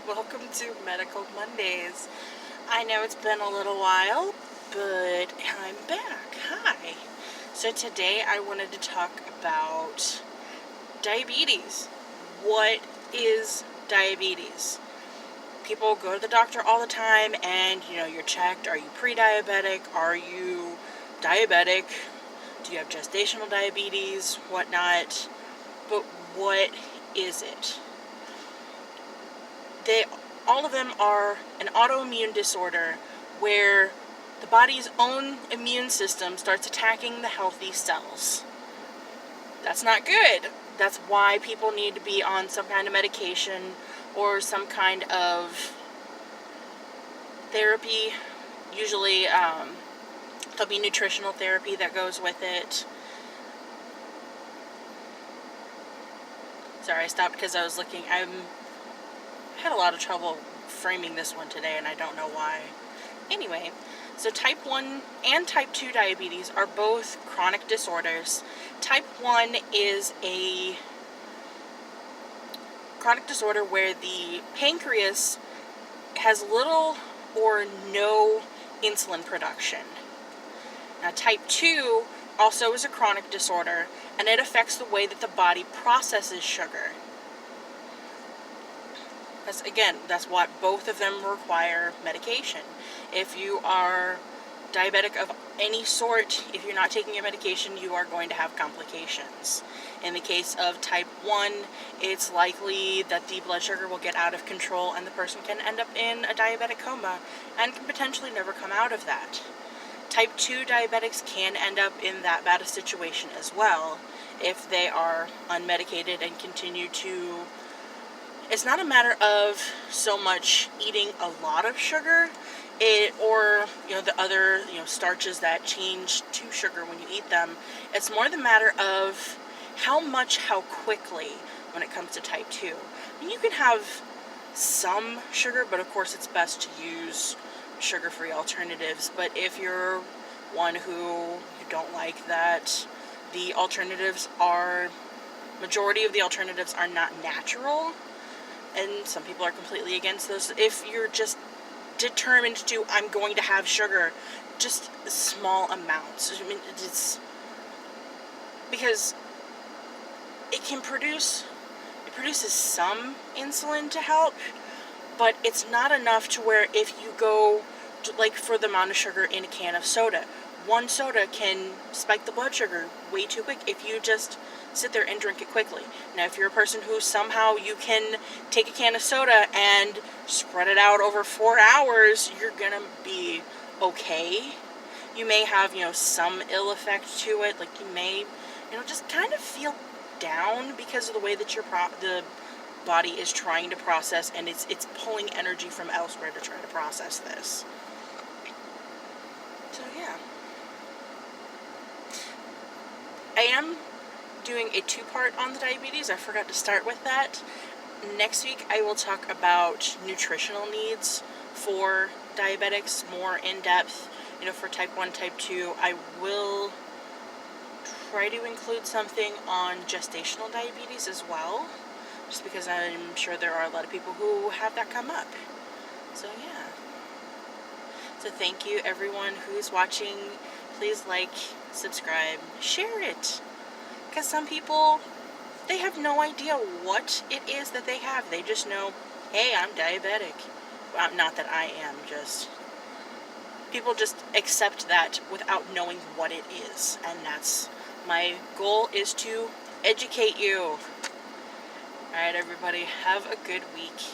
welcome to Medical Mondays. I know it's been a little while, but I'm back. Hi. So today I wanted to talk about diabetes. What is diabetes? People go to the doctor all the time and, you're checked. Are you pre-diabetic? Are you diabetic? Do you have gestational diabetes? Whatnot? But what is it? All of them are an autoimmune disorder where the body's own immune system starts attacking the healthy cells. That's not good. That's why people need to be on some kind of medication or some kind of therapy. Usually there'll be nutritional therapy that goes with it. Sorry, I stopped because I was looking. I had a lot of trouble framing this one today, and I don't know why. Anyway, so type 1 and type 2 diabetes are both chronic disorders. Type 1 is a chronic disorder where the pancreas has little or no insulin production. Now, type 2 also is a chronic disorder, and it affects the way that the body processes sugar. That's what both of them require medication. If you are diabetic of any sort, if you're not taking your medication, you are going to have complications. In the case of type 1, it's likely that the blood sugar will get out of control and the person can end up in a diabetic coma and can potentially never come out of that. Type 2 diabetics can end up in that bad a situation as well if they are unmedicated and continue to. It's not a matter of so much eating a lot of sugar or the other starches that change to sugar when you eat them. It's more the matter of how much, how quickly when it comes to type 2. I mean, you can have some sugar, but of course it's best to use sugar-free alternatives. But if you're one who you don't like that, majority of the alternatives are not natural, and some people are completely against those. If you're just determined to, I'm going to have sugar, just small amounts. I mean, it's because it produces some insulin to help, but it's not enough to where if you go, like for the amount of sugar in a can of soda, one soda can spike the blood sugar way too quick if you just sit there and drink it quickly. Now, if you're a person who somehow you can take a can of soda and spread it out over 4 hours, you're gonna be okay. You may have, some ill effect to it. Like you may, just kind of feel down because of the way that the body is trying to process, and it's pulling energy from elsewhere to try to process this. So yeah. I am doing a 2-part on the diabetes. I forgot to start with that. Next week I will talk about nutritional needs for diabetics more in depth. For type 1, type 2, I will try to include something on gestational diabetes as well, just because I'm sure there are a lot of people who have that come up. So yeah. So thank you everyone who's watching. Please like, subscribe, share it. Because some people, they have no idea what it is that they have. They just know, hey, I'm diabetic. Well, not that I am, just people just accept that without knowing what it is. And that's my goal, is to educate you. Alright, everybody, have a good week.